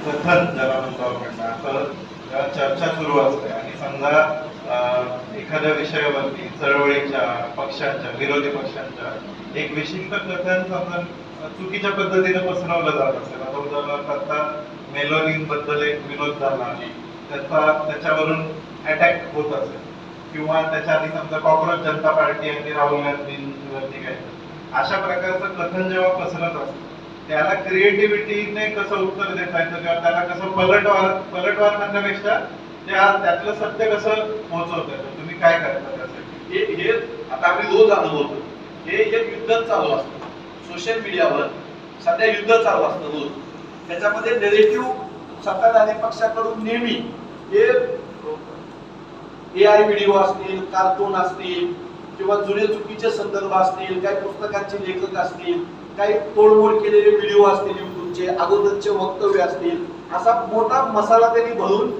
कथन ज्याला म्हणतो आपण असं चर्चा सुरू असते आणि समजा एखाद्या विषयावरती चळवळीच्या पक्षांच्या विरोधी पक्षांच्या एक विशिष्ट कथन समजा चुकीच्या पद्धतीने पसरवलं जात असेल. आता उदाहरणार्थ आता मेलोनिन बद्दल एक विनोद झाला त्याच्यावरून अटॅक होत असेल किंवा त्याच्या आधी समजा कॉक्रोच जनता पार्टी आणि राहुल गांधींवरती काय अशा प्रकारचं कथन जेव्हा पसरत असतं त्याला क्रिएटिव्हिटीने कसं उत्तर देता येतं किंवा त्याला कसं पलटवार म्हणण्यापेक्षा त्यातलं सत्य कसं पोहोचवता येतं, तुम्ही काय करता त्यासाठी? हे आता आम्ही रोज अनुभवतो. हे एक युद्ध चालू असतं सोशल मीडियावर. सध्या युद्ध चालू असतं रोज. त्याच्यामध्ये नेरेटिव्ह सत्ताधारी पक्षाकडून नेहमी हे AI व्हिडिओ असतील, कार्टून असतील किंवा जुने चुकीचे संदर्भ असतील, काही पुस्तकांचे लेखक असतील, काही तोडमोड केलेले व्हिडिओ असतील, युट्यूबचे अगोदरचे वक्तव्य असतील, असा मोठा मसाला त्यांनी भरून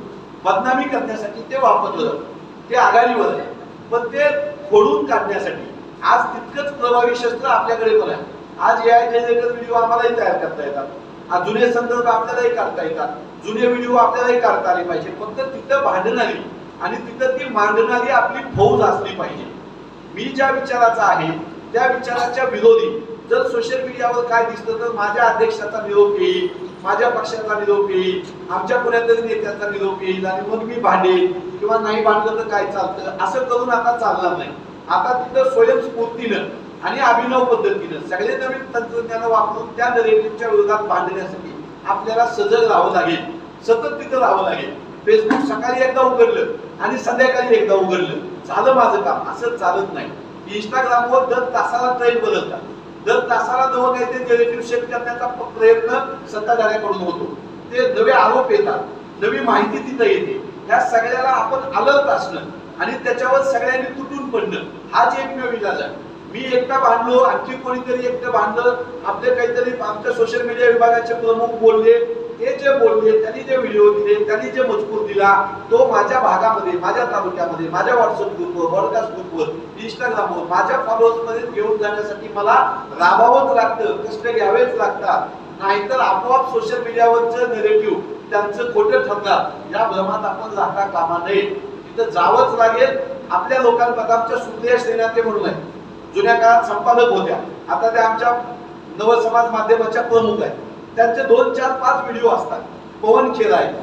बदनामी करण्यासाठी ते वापरलं जातं. ते आघाडीवर आहे. पण ते फोडून काढण्यासाठी आज तितकंच प्रभावी शस्त्र आपल्याकडे पण आहे. आज AI जनरेटेड व्हिडिओ आम्हालाही तयार करता येतात. आज जुने संदर्भ आपल्यालाही काढता येतात. जुने व्हिडिओ आपल्यालाही काढता आले पाहिजे. फक्त तिथं भांडणारी आणि तिथं ती मांडणारी आपली फौज असली पाहिजे. मी ज्या विचाराचा आहे त्या विचाराच्या विरोधी जर सोशल मीडियावर काय दिसतं तर माझ्या अध्यक्षाचा निरोप येईल, माझ्या पक्षाचा निरोप येईल, आमच्या पुण्यातील नेत्याचा निरोप येईल आणि मग मी भांडेल किंवा नाही भांडलं तर काय चालतं असं करून आता चालणार नाही. आता तिथं स्वयंस्फूर्तीनं आणि अभिनव पद्धतीनं सगळे नवीन तंत्रज्ञान वापरून त्या नरेटिव्हच्या विरोधात भांडण्यासाठी आपल्याला सजग राहावं लागेल. सतत तिथं राहावं लागेल. फेसबुक सकाळी एकदा उघडलं आणि संध्याकाळी एकदा उघडलं झालं माझं काम असं चालत नाही. इंस्टाग्रामवर दर तासाला ट्रेंड बदलतात. दर तासाला नवं काहीतरी नेरेटिव्ह सेट करण्याचा प्रयत्न सत्ताधाऱ्याकडून होतो. ते नवे आरोप येतात, नवी माहिती तिथं येते. या सगळ्याला आपण अलर्ट असणं आणि त्याच्यावर सगळ्यांनी तुटून पडणं हाच एकमेव इलाज आहे. मी एकटा भांडलो, आणखी कोणीतरी एकटं भांडलं, आपले काहीतरी आमच्या सोशल मीडिया विभागाचे प्रमुख बोलले, ते जे बोलले, त्यांनी जे व्हिडिओ दिले, त्यांनी जे मजकूर दिला तो माझ्या भागामध्ये, माझ्या तालुक्यामध्ये, माझ्या व्हॉट्सअप ग्रुपवर, ब्रॉडकास्ट ग्रुपवर, इंस्टाग्रामवर माझ्या फॉलोअर्स मध्ये घेऊन जाण्यासाठी मला राबावंच लागतं, कष्ट घ्यावेच लागतात. नाहीतर आपोआप सोशल मिडियावरचं नेरेटिव्ह त्यांचं खोटं ठरणार या भ्रमात आपण राहता कामा नये. तिथं जावंच लागेल. आपल्या लोकांमध्ये आमच्या सुप्रिया सेनाते म्हणून आहे, जुन्या काळात संपादक होत्या, आता त्या आमच्या नवसमाज माध्यमाच्या प्रमुख आहेत. त्यांचे 2, 4, 5 व्हिडिओ असतात. पवन खेर आहेत,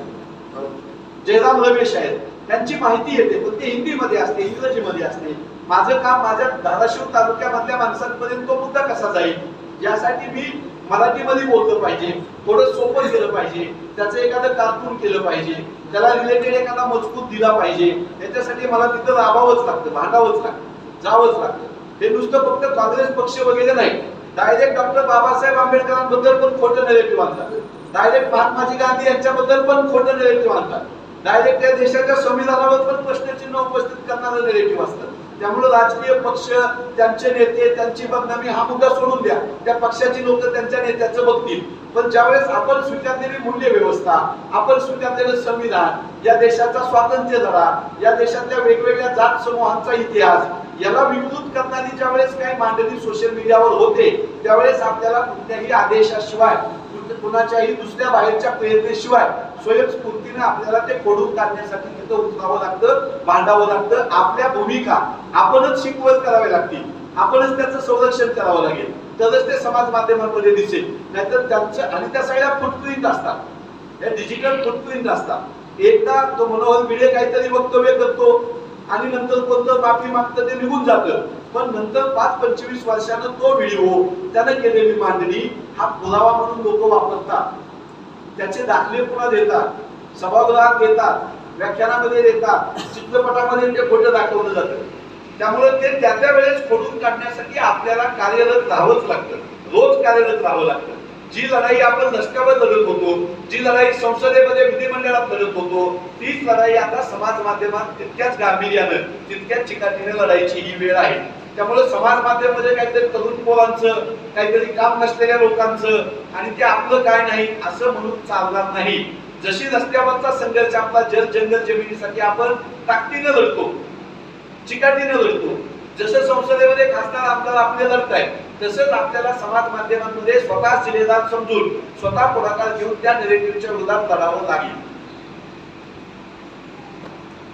जयराम रमेश आहेत, त्यांची माहिती येते पण ते हिंदीमध्ये असते, इंग्रजीमध्ये असते. माझं काम माझ्या धाराशिव तालुक्यामधल्या माणसांपर्यंत तो मुद्दा कसा जाईल यासाठी मी मराठीमध्ये बोललं पाहिजे, थोडं सोपं केलं पाहिजे, त्याचं एखादं कार्टून केलं पाहिजे, त्याला रिलेटेड एखादा मजकूर दिला पाहिजे. त्याच्यासाठी मला तिथं राबावंच लागतं, भांडावंच लागतं, जावंच लागतं. हे नुसतं फक्त काँग्रेस पक्ष वगैरे नाही, डायरेक्ट डॉक्टर बाबासाहेब आंबेडकरांबद्दल पण खोटं नेरेटिव्ह आणतात. डायरेक्ट महात्माजी गांधी यांच्याबद्दल पण खोटं नेरेटिव्ह आणतात. डायरेक्ट त्या देशाच्या संविधानावर पण प्रश्नचिन्ह उपस्थित करणारं नेरेटिव्ह असतं. त्यामुळे राजकीय पक्ष, त्यांचे नेते, त्यांची बदनामी हा मुद्दा सोडून द्या. त्या पक्षाची लोक त्यांच्या नेत्याचं बघतील. पण ज्यावेळेस आपण स्वीकारलेली मूल्य व्यवस्था, आपण स्वीकारलेलं संविधान, या देशाचा स्वातंत्र्य लढा, या देशातल्या वेगवेगळ्या जात समूहांचा इतिहास याला विकृत करणारी ज्यावेळेस काही मांडणी सोशल मीडियावर होते त्यावेळेस आपल्याला कुठल्याही आदेशाशिवाय, कुणाच्याही दुसऱ्या बाहेरच्या प्रेरणेशिवाय स्वयंस्फूर्तीने आपल्याला ते फोडून काढण्यासाठी तिथं उतरावं लागतं, भांडावं लागतं. आपल्या भूमिका आपणच शिकवत कराव्या लागतील, आपणच त्याचं संरक्षण करावं लागेल, तरच ते समाज माध्यमांमध्ये दिसेल. नाहीतर त्यांचं आणि त्या सगळ्या फुटप्रिंट असतात, त्या डिजिटल फुटप्रिंट असतात. एकदा तो मनोहर भिडे काहीतरी वक्तव्य करतो आणि नंतर कोणतं माफी मागतं ते निघून जातं. पण नंतर 5-25 वर्षानं तो व्हिडिओ, त्यानं केलेली मांडणी हा पुरावा म्हणून लोक वापरतात. त्याचे दाखले पुन्हा देतात, सभागृहात देतात, व्याख्यानामध्ये देतात, चित्रपटामध्ये ते खोटं दाखवलं जातं. त्यामुळे ते त्या वेळेस खोडून काढण्यासाठी आपल्याला कार्यरत राहावंच लागतं, रोज कार्यरत राहावं लागतं. जी लढाई आपण रस्त्यावर लढत होतो, जी लढाई संसदेमध्ये, विधिमंडळात लढत होतो, तीच लढाई आता समाज माध्यमात तितक्याच गांभीर्यानं, तितक्याच चिकाटीने लढायची ही वेळ आहे. त्यामुळे समाज माध्यमामध्ये काहीतरी तरुण पोरांचं, काहीतरी काम नसलेल्या लोकांचं आणि ते आपलं काय नाही असं म्हणून चालणार नाही. जशी रस्त्यावरचा संघर्ष आपला जंगल जमिनीसाठी आपण ताकदीने लढतो, चिकाटीने लढतो, जसं संसदेमध्ये खासदार आमदार आपले लढतायत तसंच आपल्याला समाज माध्यमांमध्ये स्वतः शिलेदार समजून स्वतः पुढाकार घेऊन त्या निगेटिव्हच्या विरोधात लढावं लागेल.